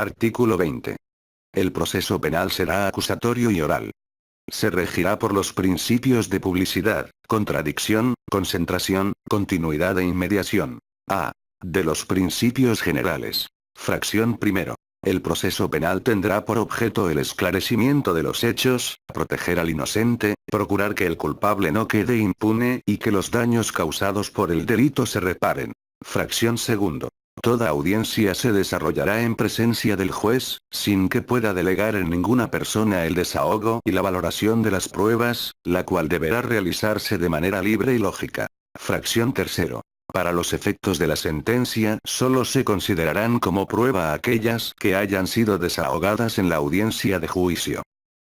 Artículo 20. El proceso penal será acusatorio y oral. Se regirá por los principios de publicidad, contradicción, concentración, continuidad e inmediación. A. De los principios generales. Fracción primero. El proceso penal tendrá por objeto el esclarecimiento de los hechos, proteger al inocente, procurar que el culpable no quede impune y que los daños causados por el delito se reparen. Fracción segundo. Toda audiencia se desarrollará en presencia del juez, sin que pueda delegar en ninguna persona el desahogo y la valoración de las pruebas, la cual deberá realizarse de manera libre y lógica. Fracción tercero. Para los efectos de la sentencia, solo se considerarán como prueba aquellas que hayan sido desahogadas en la audiencia de juicio.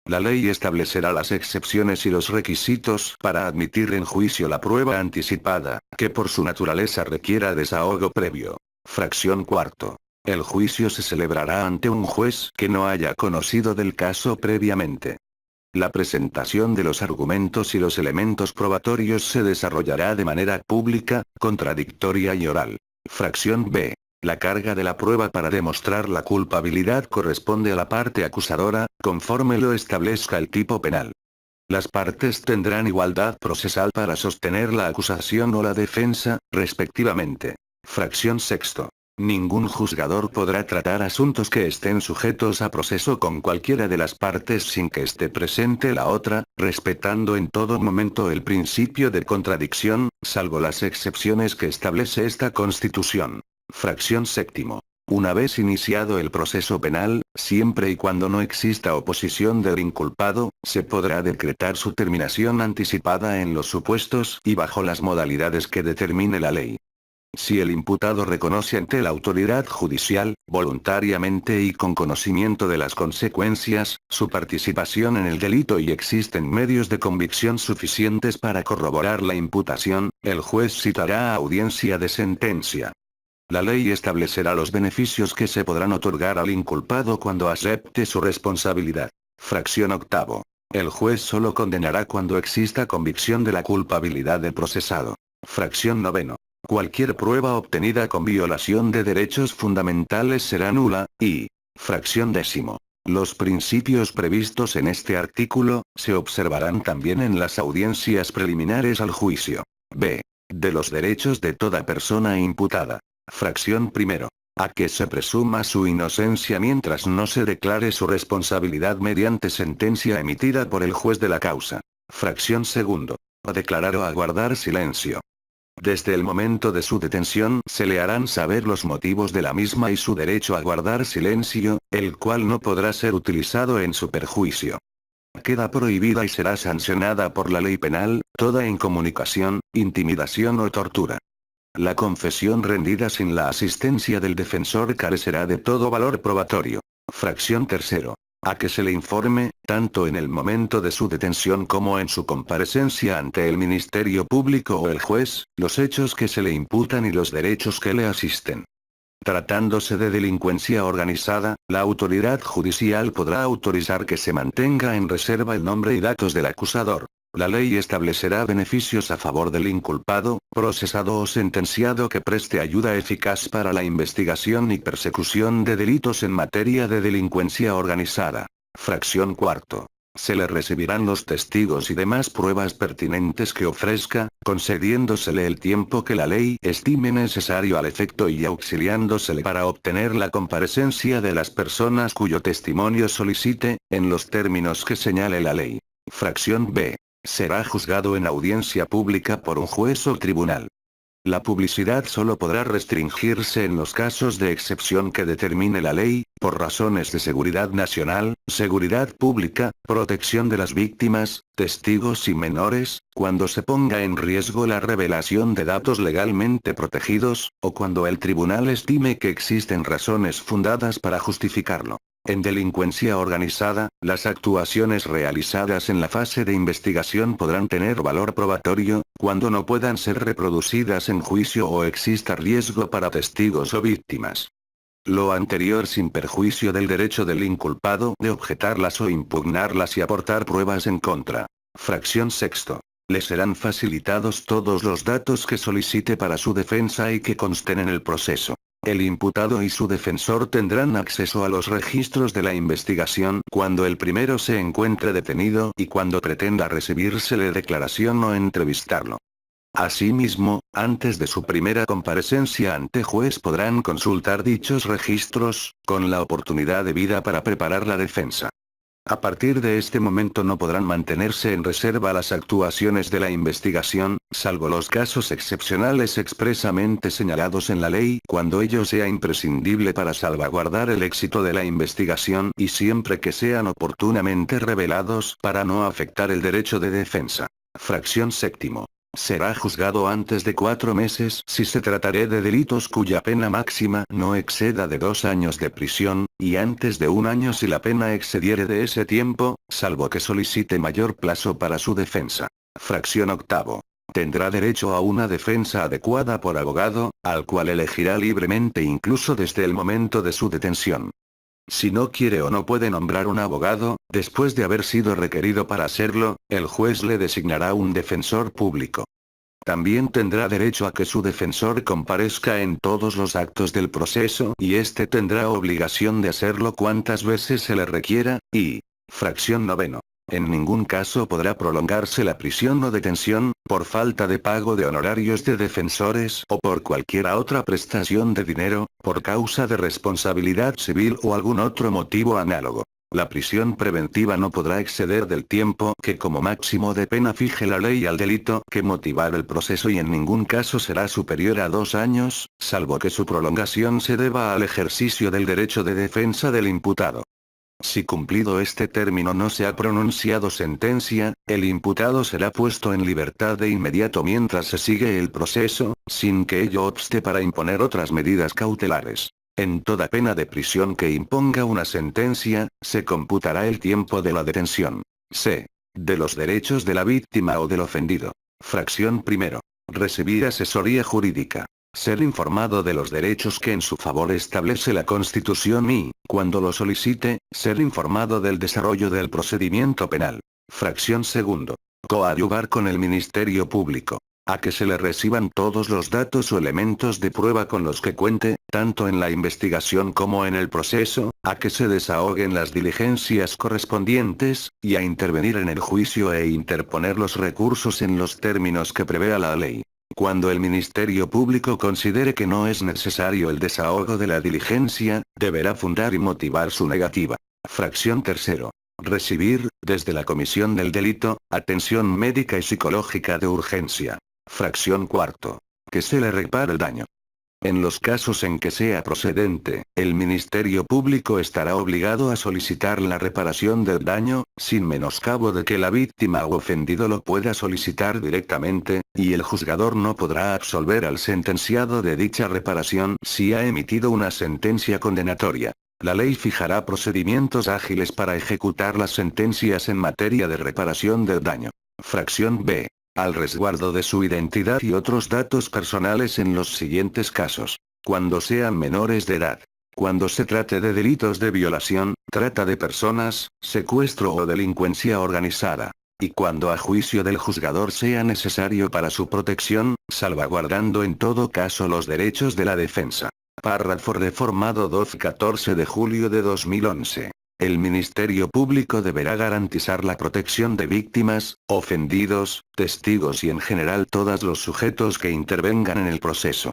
La ley establecerá las excepciones y los requisitos para admitir en juicio la prueba anticipada, que por su naturaleza requiera desahogo previo. Fracción cuarto. El juicio se celebrará ante un juez que no haya conocido del caso previamente. La presentación de los argumentos y los elementos probatorios se desarrollará de manera pública, contradictoria y oral. Fracción B. La carga de la prueba para demostrar la culpabilidad corresponde a la parte acusadora, conforme lo establezca el tipo penal. Las partes tendrán igualdad procesal para sostener la acusación o la defensa, respectivamente. Fracción sexto. Ningún juzgador podrá tratar asuntos que estén sujetos a proceso con cualquiera de las partes sin que esté presente la otra, respetando en todo momento el principio de contradicción, salvo las excepciones que establece esta Constitución. Fracción séptimo. Una vez iniciado el proceso penal, siempre y cuando no exista oposición del inculpado, se podrá decretar su terminación anticipada en los supuestos y bajo las modalidades que determine la ley. Si el imputado reconoce ante la autoridad judicial, voluntariamente y con conocimiento de las consecuencias, su participación en el delito y existen medios de convicción suficientes para corroborar la imputación, el juez citará a audiencia de sentencia. La ley establecerá los beneficios que se podrán otorgar al inculpado cuando acepte su responsabilidad. Fracción octavo. El juez solo condenará cuando exista convicción de la culpabilidad del procesado. Fracción noveno. Cualquier prueba obtenida con violación de derechos fundamentales será nula, y, fracción décimo. Los principios previstos en este artículo, se observarán también en las audiencias preliminares al juicio. B. De los derechos de toda persona imputada. Fracción primero. A que se presuma su inocencia mientras no se declare su responsabilidad mediante sentencia emitida por el juez de la causa. Fracción segundo. A declarar o a guardar silencio. Desde el momento de su detención se le harán saber los motivos de la misma y su derecho a guardar silencio, el cual no podrá ser utilizado en su perjuicio. Queda prohibida y será sancionada por la ley penal, toda incomunicación, intimidación o tortura. La confesión rendida sin la asistencia del defensor carecerá de todo valor probatorio. Fracción tercero. A que se le informe, tanto en el momento de su detención como en su comparecencia ante el Ministerio Público o el juez, los hechos que se le imputan y los derechos que le asisten. Tratándose de delincuencia organizada, la autoridad judicial podrá autorizar que se mantenga en reserva el nombre y datos del acusador. La ley establecerá beneficios a favor del inculpado, procesado o sentenciado que preste ayuda eficaz para la investigación y persecución de delitos en materia de delincuencia organizada. Fracción cuarto. Se le recibirán los testigos y demás pruebas pertinentes que ofrezca, concediéndosele el tiempo que la ley estime necesario al efecto y auxiliándosele para obtener la comparecencia de las personas cuyo testimonio solicite, en los términos que señale la ley. Fracción B. Será juzgado en audiencia pública por un juez o tribunal. La publicidad solo podrá restringirse en los casos de excepción que determine la ley, por razones de seguridad nacional, seguridad pública, protección de las víctimas, testigos y menores, cuando se ponga en riesgo la revelación de datos legalmente protegidos, o cuando el tribunal estime que existen razones fundadas para justificarlo. En delincuencia organizada, las actuaciones realizadas en la fase de investigación podrán tener valor probatorio, cuando no puedan ser reproducidas en juicio o exista riesgo para testigos o víctimas. Lo anterior sin perjuicio del derecho del inculpado de objetarlas o impugnarlas y aportar pruebas en contra. Fracción sexto. Le serán facilitados todos los datos que solicite para su defensa y que consten en el proceso. El imputado y su defensor tendrán acceso a los registros de la investigación cuando el primero se encuentre detenido y cuando pretenda recibírsele declaración o entrevistarlo. Asimismo, antes de su primera comparecencia ante juez podrán consultar dichos registros, con la oportunidad debida para preparar la defensa. A partir de este momento no podrán mantenerse en reserva las actuaciones de la investigación, salvo los casos excepcionales expresamente señalados en la ley, cuando ello sea imprescindible para salvaguardar el éxito de la investigación y siempre que sean oportunamente revelados para no afectar el derecho de defensa. Fracción séptimo. Será juzgado antes de 4 meses si se tratará de delitos cuya pena máxima no exceda de 2 años de prisión, y antes de 1 año si la pena excediere de ese tiempo, salvo que solicite mayor plazo para su defensa. Fracción octavo. Tendrá derecho a una defensa adecuada por abogado, al cual elegirá libremente incluso desde el momento de su detención. Si no quiere o no puede nombrar un abogado, después de haber sido requerido para hacerlo, el juez le designará un defensor público. También tendrá derecho a que su defensor comparezca en todos los actos del proceso y éste tendrá obligación de hacerlo cuantas veces se le requiera, y, fracción noveno. En ningún caso podrá prolongarse la prisión o detención, por falta de pago de honorarios de defensores o por cualquiera otra prestación de dinero, por causa de responsabilidad civil o algún otro motivo análogo. La prisión preventiva no podrá exceder del tiempo que como máximo de pena fije la ley al delito que motivar el proceso y en ningún caso será superior a 2 años, salvo que su prolongación se deba al ejercicio del derecho de defensa del imputado. Si cumplido este término no se ha pronunciado sentencia, el imputado será puesto en libertad de inmediato mientras se sigue el proceso, sin que ello obste para imponer otras medidas cautelares. En toda pena de prisión que imponga una sentencia, se computará el tiempo de la detención. C. De los derechos de la víctima o del ofendido. Fracción primero. Recibir asesoría jurídica. Ser informado de los derechos que en su favor establece la Constitución y, cuando lo solicite, ser informado del desarrollo del procedimiento penal. Fracción segundo. Coadyuvar con el Ministerio Público. A que se le reciban todos los datos o elementos de prueba con los que cuente, tanto en la investigación como en el proceso, a que se desahoguen las diligencias correspondientes, y a intervenir en el juicio e interponer los recursos en los términos que prevea la ley. Cuando el Ministerio Público considere que no es necesario el desahogo de la diligencia, deberá fundar y motivar su negativa. Fracción tercero. Recibir, desde la comisión del delito, atención médica y psicológica de urgencia. Fracción cuarto. Que se le repare el daño. En los casos en que sea procedente, el Ministerio Público estará obligado a solicitar la reparación del daño, sin menoscabo de que la víctima o ofendido lo pueda solicitar directamente, y el juzgador no podrá absolver al sentenciado de dicha reparación si ha emitido una sentencia condenatoria. La ley fijará procedimientos ágiles para ejecutar las sentencias en materia de reparación del daño. Fracción B. Al resguardo de su identidad y otros datos personales en los siguientes casos. Cuando sean menores de edad. Cuando se trate de delitos de violación, trata de personas, secuestro o delincuencia organizada. Y cuando a juicio del juzgador sea necesario para su protección, salvaguardando en todo caso los derechos de la defensa. Párrafo reformado 14 de julio de 2011. El Ministerio Público deberá garantizar la protección de víctimas, ofendidos, testigos y en general todos los sujetos que intervengan en el proceso.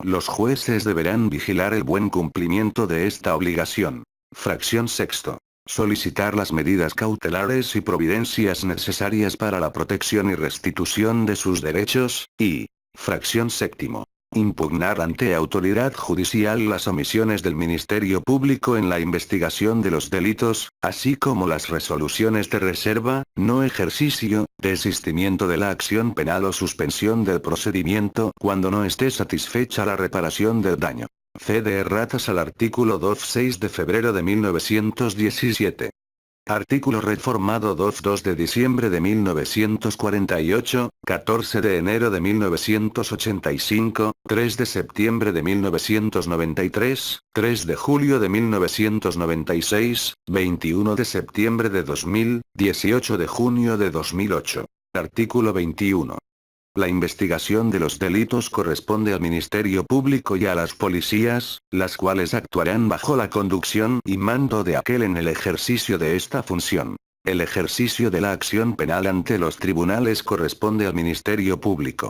Los jueces deberán vigilar el buen cumplimiento de esta obligación. Fracción sexto. Solicitar las medidas cautelares y providencias necesarias para la protección y restitución de sus derechos, y, fracción séptimo. Impugnar ante autoridad judicial las omisiones del Ministerio Público en la investigación de los delitos, así como las resoluciones de reserva, no ejercicio, desistimiento de la acción penal o suspensión del procedimiento cuando no esté satisfecha la reparación del daño. C. De erratas al artículo 2.6 de febrero de 1917. Artículo reformado 2 de diciembre de 1948, 14 de enero de 1985, 3 de septiembre de 1993, 3 de julio de 1996, 21 de septiembre de 2000, 18 de junio de 2008. Artículo 21. La investigación de los delitos corresponde al Ministerio Público y a las policías, las cuales actuarán bajo la conducción y mando de aquel en el ejercicio de esta función. El ejercicio de la acción penal ante los tribunales corresponde al Ministerio Público.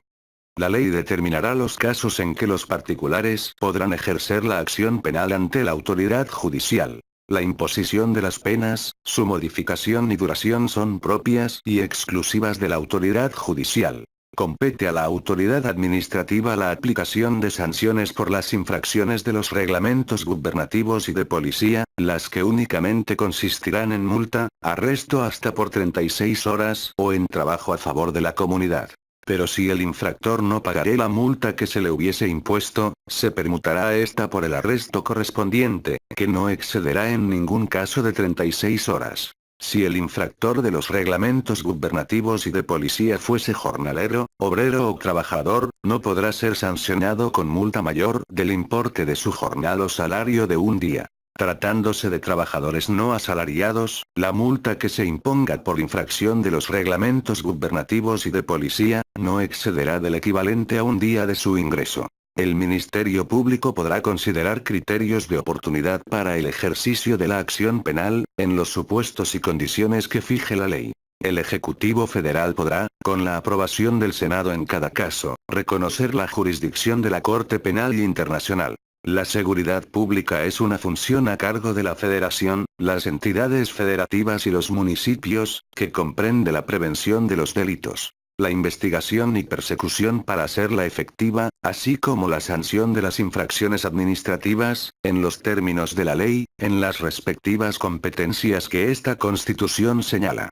La ley determinará los casos en que los particulares podrán ejercer la acción penal ante la autoridad judicial. La imposición de las penas, su modificación y duración son propias y exclusivas de la autoridad judicial. Compete a la autoridad administrativa la aplicación de sanciones por las infracciones de los reglamentos gubernativos y de policía, las que únicamente consistirán en multa, arresto hasta por 36 horas o en trabajo a favor de la comunidad. Pero si el infractor no pagará la multa que se le hubiese impuesto, se permutará esta por el arresto correspondiente, que no excederá en ningún caso de 36 horas. Si el infractor de los reglamentos gubernativos y de policía fuese jornalero, obrero o trabajador, no podrá ser sancionado con multa mayor del importe de su jornal o salario de un día. Tratándose de trabajadores no asalariados, la multa que se imponga por infracción de los reglamentos gubernativos y de policía, no excederá del equivalente a un día de su ingreso. El Ministerio Público podrá considerar criterios de oportunidad para el ejercicio de la acción penal, en los supuestos y condiciones que fije la ley. El Ejecutivo Federal podrá, con la aprobación del Senado en cada caso, reconocer la jurisdicción de la Corte Penal Internacional. La seguridad pública es una función a cargo de la Federación, las entidades federativas y los municipios, que comprende la prevención de los delitos, la investigación y persecución para hacerla efectiva, así como la sanción de las infracciones administrativas, en los términos de la ley, en las respectivas competencias que esta Constitución señala.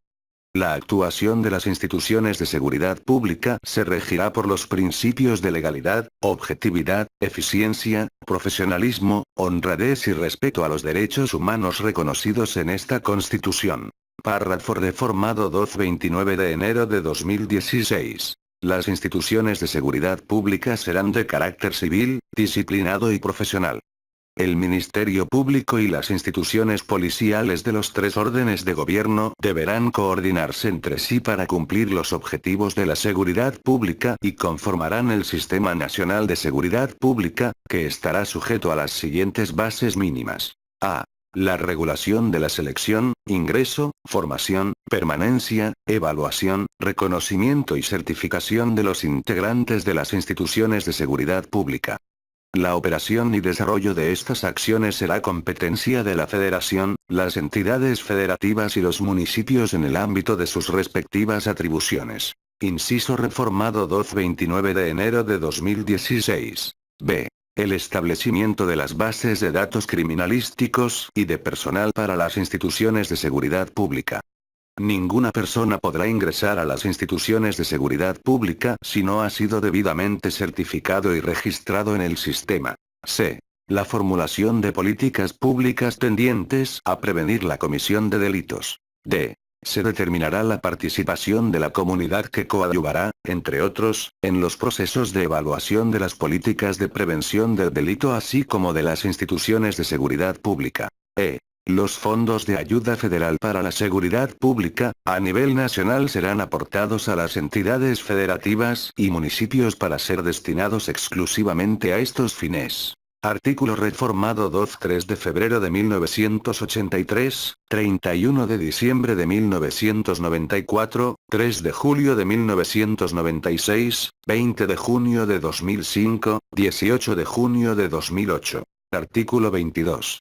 La actuación de las instituciones de seguridad pública se regirá por los principios de legalidad, objetividad, eficiencia, profesionalismo, honradez y respeto a los derechos humanos reconocidos en esta Constitución. Párrafo reformado 29 de enero de 2016. Las instituciones de seguridad pública serán de carácter civil, disciplinado y profesional. El Ministerio Público y las instituciones policiales de los tres órdenes de gobierno deberán coordinarse entre sí para cumplir los objetivos de la seguridad pública y conformarán el Sistema Nacional de Seguridad Pública, que estará sujeto a las siguientes bases mínimas. A. La regulación de la selección, ingreso, formación, permanencia, evaluación, reconocimiento y certificación de los integrantes de las instituciones de seguridad pública. La operación y desarrollo de estas acciones será competencia de la Federación, las entidades federativas y los municipios en el ámbito de sus respectivas atribuciones. Inciso reformado 29 de enero de 2016. B. El establecimiento de las bases de datos criminalísticos y de personal para las instituciones de seguridad pública. Ninguna persona podrá ingresar a las instituciones de seguridad pública si no ha sido debidamente certificado y registrado en el sistema. C. La formulación de políticas públicas tendientes a prevenir la comisión de delitos. D. Se determinará la participación de la comunidad que coadyuvará, entre otros, en los procesos de evaluación de las políticas de prevención del delito así como de las instituciones de seguridad pública. E. Los fondos de ayuda federal para la seguridad pública, a nivel nacional serán aportados a las entidades federativas y municipios para ser destinados exclusivamente a estos fines. Artículo reformado 3 de febrero de 1983, 31 de diciembre de 1994, 3 de julio de 1996, 20 de junio de 2005, 18 de junio de 2008. Artículo 22.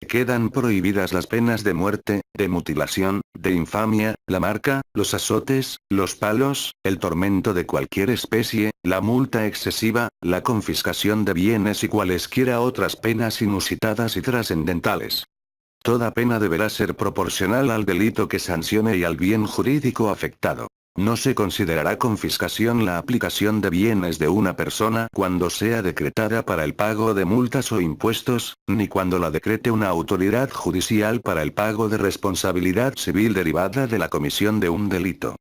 Quedan prohibidas las penas de muerte, de mutilación, de infamia, la marca, los azotes, los palos, el tormento de cualquier especie, la multa excesiva, la confiscación de bienes y cualesquiera otras penas inusitadas y trascendentales. Toda pena deberá ser proporcional al delito que sancione y al bien jurídico afectado. No se considerará confiscación la aplicación de bienes de una persona cuando sea decretada para el pago de multas o impuestos, ni cuando la decrete una autoridad judicial para el pago de responsabilidad civil derivada de la comisión de un delito.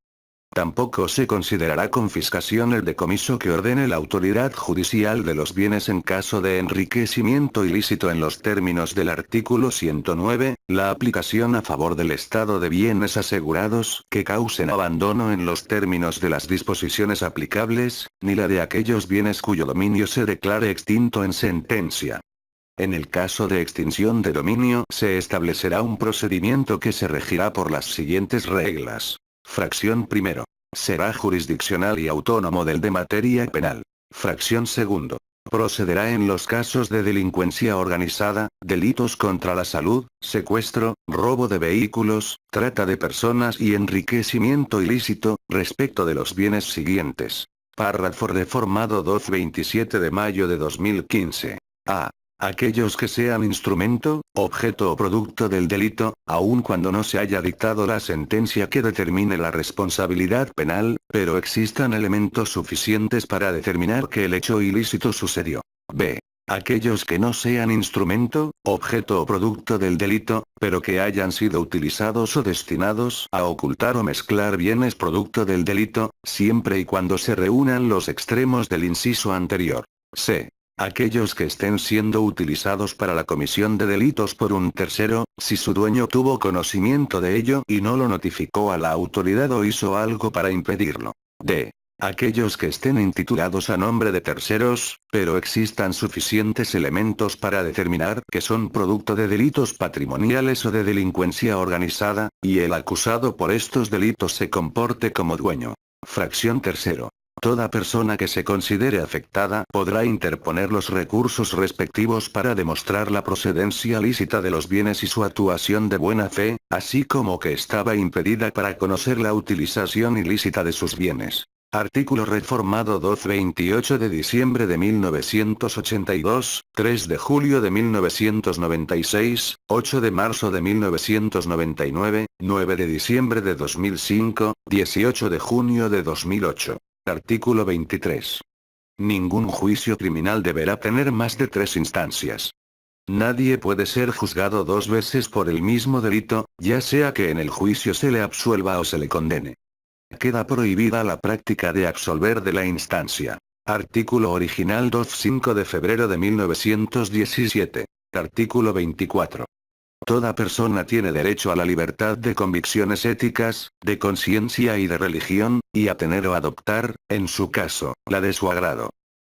Tampoco se considerará confiscación el decomiso que ordene la autoridad judicial de los bienes en caso de enriquecimiento ilícito en los términos del artículo 109, la aplicación a favor del Estado de bienes asegurados que causen abandono en los términos de las disposiciones aplicables, ni la de aquellos bienes cuyo dominio se declare extinto en sentencia. En el caso de extinción de dominio se establecerá un procedimiento que se regirá por las siguientes reglas. Fracción primero. Será jurisdiccional y autónomo del de materia penal. Fracción segundo. Procederá en los casos de delincuencia organizada, delitos contra la salud, secuestro, robo de vehículos, trata de personas y enriquecimiento ilícito, respecto de los bienes siguientes. Párrafo reformado 2/27 de mayo de 2015. A. Aquellos que sean instrumento, objeto o producto del delito, aun cuando no se haya dictado la sentencia que determine la responsabilidad penal, pero existan elementos suficientes para determinar que el hecho ilícito sucedió. B. Aquellos que no sean instrumento, objeto o producto del delito, pero que hayan sido utilizados o destinados a ocultar o mezclar bienes producto del delito, siempre y cuando se reúnan los extremos del inciso anterior. C. Aquellos que estén siendo utilizados para la comisión de delitos por un tercero, si su dueño tuvo conocimiento de ello y no lo notificó a la autoridad o hizo algo para impedirlo. D. Aquellos que estén intitulados a nombre de terceros, pero existan suficientes elementos para determinar que son producto de delitos patrimoniales o de delincuencia organizada, y el acusado por estos delitos se comporte como dueño. Fracción tercero. Toda persona que se considere afectada podrá interponer los recursos respectivos para demostrar la procedencia lícita de los bienes y su actuación de buena fe, así como que estaba impedida para conocer la utilización ilícita de sus bienes. Artículo reformado 2/28 de diciembre de 1982, 3 de julio de 1996, 8 de marzo de 1999, 9 de diciembre de 2005, 18 de junio de 2008. Artículo 23. Ningún juicio criminal deberá tener más de 3 instancias. Nadie puede ser juzgado 2 veces por el mismo delito, ya sea que en el juicio se le absuelva o se le condene. Queda prohibida la práctica de absolver de la instancia. Artículo original 5 de febrero de 1917. Artículo 24. Toda persona tiene derecho a la libertad de convicciones éticas, de conciencia y de religión, y a tener o adoptar, en su caso, la de su agrado.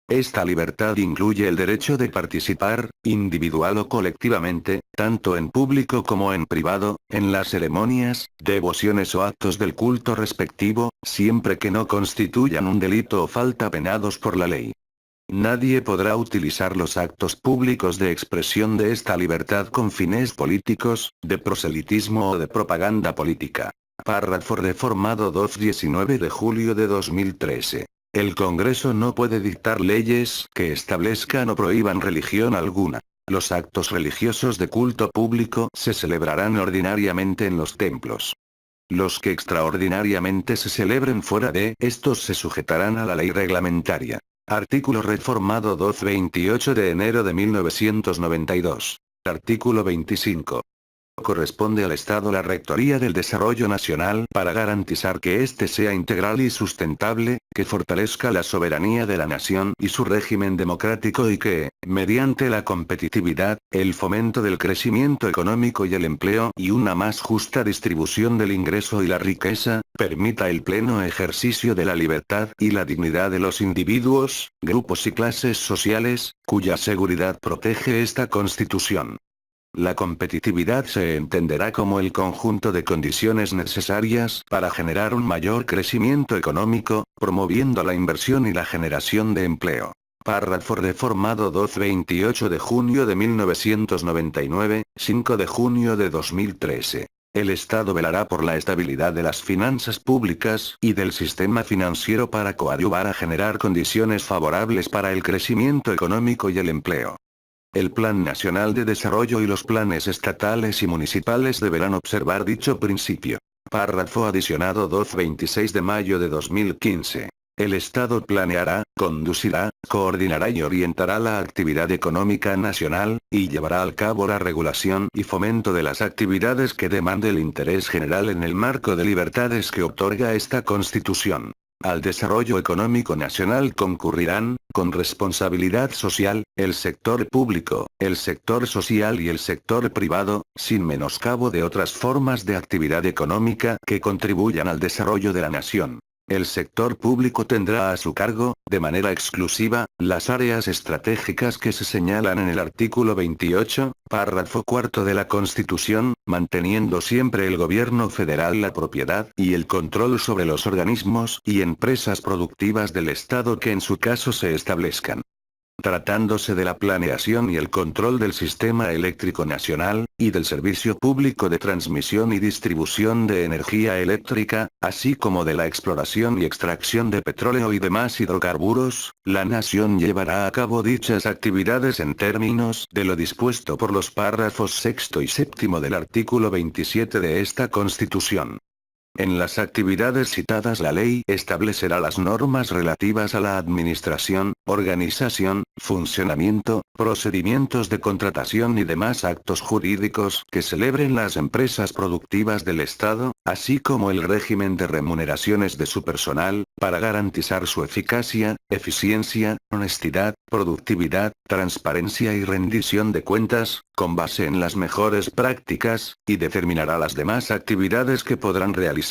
Esta libertad incluye el derecho de participar, individual o colectivamente, tanto en público como en privado, en las ceremonias, devociones o actos del culto respectivo, siempre que no constituyan un delito o falta penados por la ley. Nadie podrá utilizar los actos públicos de expresión de esta libertad con fines políticos, de proselitismo o de propaganda política. Párrafo reformado 2/19 de julio de 2013. El Congreso no puede dictar leyes que establezcan o prohíban religión alguna. Los actos religiosos de culto público se celebrarán ordinariamente en los templos. Los que extraordinariamente se celebren fuera de estos se sujetarán a la ley reglamentaria. Artículo reformado 2/28 de enero de 1992. Artículo 25. Corresponde al Estado la Rectoría del Desarrollo Nacional para garantizar que éste sea integral y sustentable, que fortalezca la soberanía de la nación y su régimen democrático y que, mediante la competitividad, el fomento del crecimiento económico y el empleo y una más justa distribución del ingreso y la riqueza, permita el pleno ejercicio de la libertad y la dignidad de los individuos, grupos y clases sociales, cuya seguridad protege esta Constitución. La competitividad se entenderá como el conjunto de condiciones necesarias para generar un mayor crecimiento económico, promoviendo la inversión y la generación de empleo. Párrafo reformado 2/28 de junio de 1999, 5 de junio de 2013. El Estado velará por la estabilidad de las finanzas públicas y del sistema financiero para coadyuvar a generar condiciones favorables para el crecimiento económico y el empleo. El Plan Nacional de Desarrollo y los planes estatales y municipales deberán observar dicho principio. Párrafo adicionado 2/26 de mayo de 2015. El Estado planeará, conducirá, coordinará y orientará la actividad económica nacional, y llevará al cabo la regulación y fomento de las actividades que demande el interés general en el marco de libertades que otorga esta Constitución. Al desarrollo económico nacional concurrirán, con responsabilidad social, el sector público, el sector social y el sector privado, sin menoscabo de otras formas de actividad económica que contribuyan al desarrollo de la nación. El sector público tendrá a su cargo, de manera exclusiva, las áreas estratégicas que se señalan en el artículo 28, párrafo cuarto de la Constitución, manteniendo siempre el gobierno federal la propiedad y el control sobre los organismos y empresas productivas del Estado que en su caso se establezcan. Tratándose de la planeación y el control del sistema eléctrico nacional, y del servicio público de transmisión y distribución de energía eléctrica, así como de la exploración y extracción de petróleo y demás hidrocarburos, la nación llevará a cabo dichas actividades en términos de lo dispuesto por los párrafos sexto y séptimo del artículo 27 de esta Constitución. En las actividades citadas la ley establecerá las normas relativas a la administración, organización, funcionamiento, procedimientos de contratación y demás actos jurídicos que celebren las empresas productivas del Estado, así como el régimen de remuneraciones de su personal, para garantizar su eficacia, eficiencia, honestidad, productividad, transparencia y rendición de cuentas, con base en las mejores prácticas, y determinará las demás actividades que podrán realizar.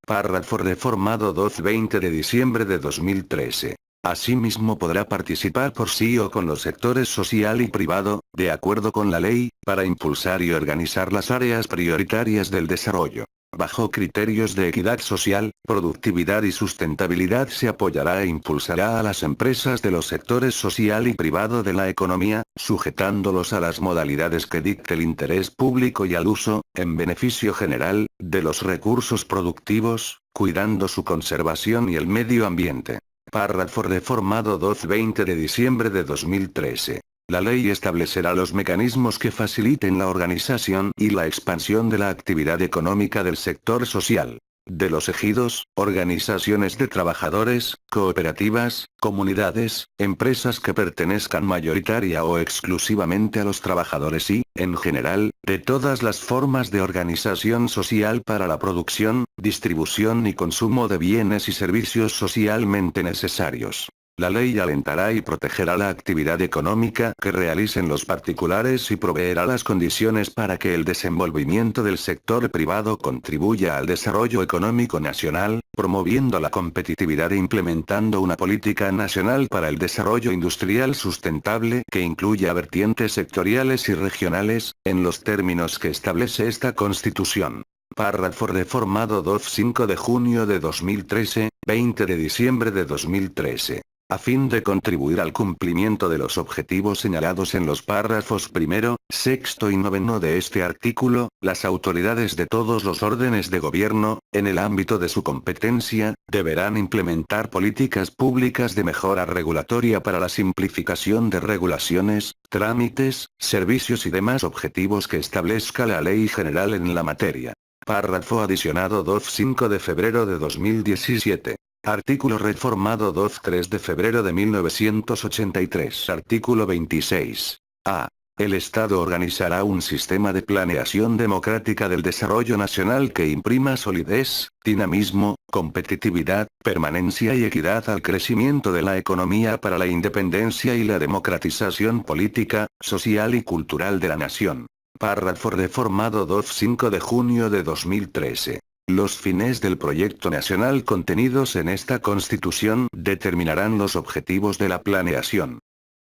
Párrafo reformado 2-20 de diciembre de 2013. Asimismo podrá participar por sí o con los sectores social y privado, de acuerdo con la ley, para impulsar y organizar las áreas prioritarias del desarrollo. Bajo criterios de equidad social, productividad y sustentabilidad se apoyará e impulsará a las empresas de los sectores social y privado de la economía, sujetándolos a las modalidades que dicte el interés público y al uso, en beneficio general, de los recursos productivos, cuidando su conservación y el medio ambiente. Párrafo reformado 2-20 de diciembre de 2013. La ley establecerá los mecanismos que faciliten la organización y la expansión de la actividad económica del sector social, de los ejidos, organizaciones de trabajadores, cooperativas, comunidades, empresas que pertenezcan mayoritaria o exclusivamente a los trabajadores y, en general, de todas las formas de organización social para la producción, distribución y consumo de bienes y servicios socialmente necesarios. La ley alentará y protegerá la actividad económica que realicen los particulares y proveerá las condiciones para que el desenvolvimiento del sector privado contribuya al desarrollo económico nacional, promoviendo la competitividad e implementando una política nacional para el desarrollo industrial sustentable que incluya vertientes sectoriales y regionales, en los términos que establece esta Constitución. Párrafo reformado 2-5 de junio de 2013, 20 de diciembre de 2013. A fin de contribuir al cumplimiento de los objetivos señalados en los párrafos primero, sexto y noveno de este artículo, las autoridades de todos los órdenes de gobierno, en el ámbito de su competencia, deberán implementar políticas públicas de mejora regulatoria para la simplificación de regulaciones, trámites, servicios y demás objetivos que establezca la ley general en la materia. Párrafo adicionado 2-5 de febrero de 2017. Artículo reformado 2-3 de febrero de 1983. Artículo 26. A. El Estado organizará un sistema de planeación democrática del desarrollo nacional que imprima solidez, dinamismo, competitividad, permanencia y equidad al crecimiento de la economía para la independencia y la democratización política, social y cultural de la nación. Párrafo reformado 2-5 de junio de 2013. Los fines del proyecto nacional contenidos en esta Constitución determinarán los objetivos de la planeación.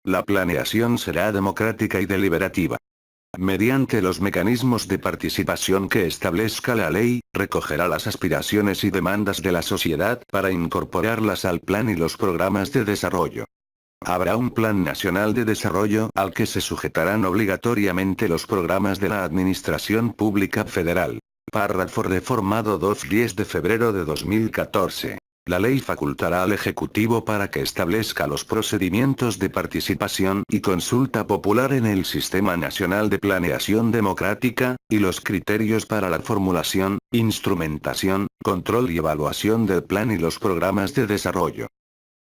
La planeación será democrática y deliberativa. Mediante los mecanismos de participación que establezca la ley, recogerá las aspiraciones y demandas de la sociedad para incorporarlas al plan y los programas de desarrollo. Habrá un Plan Nacional de Desarrollo al que se sujetarán obligatoriamente los programas de la Administración Pública Federal. Párrafo reformado 2-10 de febrero de 2014. La ley facultará al Ejecutivo para que establezca los procedimientos de participación y consulta popular en el Sistema Nacional de Planeación Democrática, y los criterios para la formulación, instrumentación, control y evaluación del plan y los programas de desarrollo.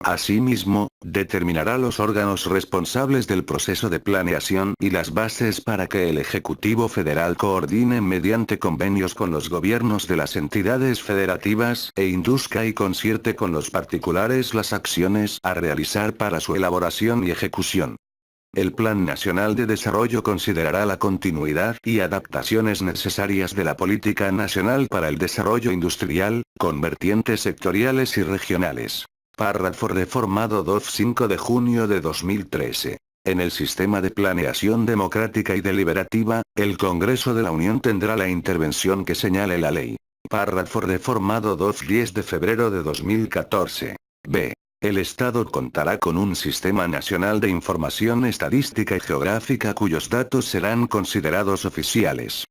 Asimismo, determinará los órganos responsables del proceso de planeación y las bases para que el Ejecutivo Federal coordine mediante convenios con los gobiernos de las entidades federativas e induzca y concierte con los particulares las acciones a realizar para su elaboración y ejecución. El Plan Nacional de Desarrollo considerará la continuidad y adaptaciones necesarias de la política nacional para el desarrollo industrial, con vertientes sectoriales y regionales. Párrafo reformado 5 de junio de 2013. En el sistema de planeación democrática y deliberativa, el Congreso de la Unión tendrá la intervención que señale la ley. Párrafo reformado 10 de febrero de 2014. B. El Estado contará con un Sistema Nacional de Información Estadística y Geográfica cuyos datos serán considerados oficiales.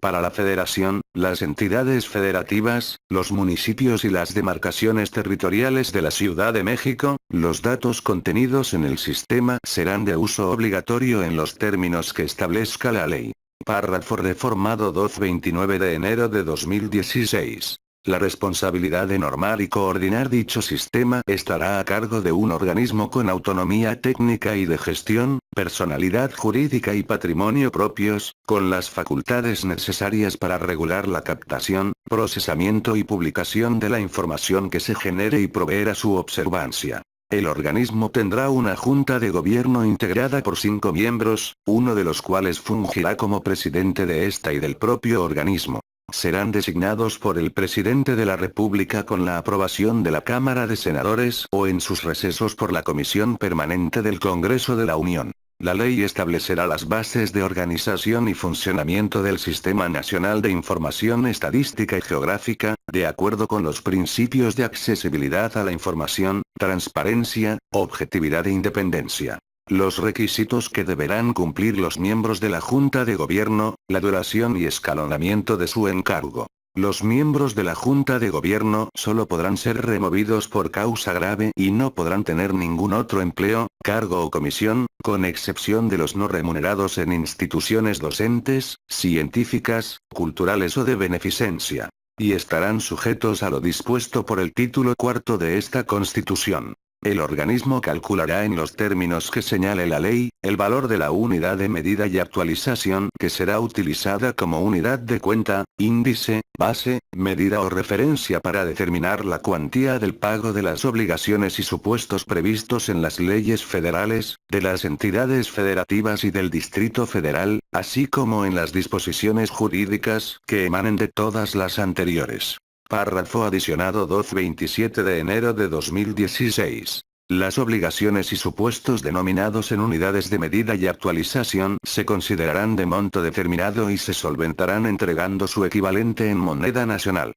Para la Federación, las entidades federativas, los municipios y las demarcaciones territoriales de la Ciudad de México, los datos contenidos en el sistema serán de uso obligatorio en los términos que establezca la ley. Párrafo reformado 29 de enero de 2016. La responsabilidad de normar y coordinar dicho sistema estará a cargo de un organismo con autonomía técnica y de gestión, personalidad jurídica y patrimonio propios, con las facultades necesarias para regular la captación, procesamiento y publicación de la información que se genere y proveer a su observancia. El organismo tendrá una junta de gobierno integrada por 5 miembros, uno de los cuales fungirá como presidente de esta y del propio organismo. Serán designados por el presidente de la República con la aprobación de la Cámara de Senadores o en sus recesos por la Comisión Permanente del Congreso de la Unión. La ley establecerá las bases de organización y funcionamiento del Sistema Nacional de Información Estadística y Geográfica, de acuerdo con los principios de accesibilidad a la información, transparencia, objetividad e independencia. Los requisitos que deberán cumplir los miembros de la Junta de Gobierno, la duración y escalonamiento de su encargo. Los miembros de la Junta de Gobierno solo podrán ser removidos por causa grave y no podrán tener ningún otro empleo, cargo o comisión, con excepción de los no remunerados en instituciones docentes, científicas, culturales o de beneficencia. Y estarán sujetos a lo dispuesto por el título cuarto de esta Constitución. El organismo calculará en los términos que señale la ley, el valor de la unidad de medida y actualización que será utilizada como unidad de cuenta, índice, base, medida o referencia para determinar la cuantía del pago de las obligaciones y supuestos previstos en las leyes federales, de las entidades federativas y del Distrito Federal, así como en las disposiciones jurídicas que emanen de todas las anteriores. Párrafo adicionado 27 de enero de 2016. Las obligaciones y supuestos denominados en unidades de medida y actualización se considerarán de monto determinado y se solventarán entregando su equivalente en moneda nacional.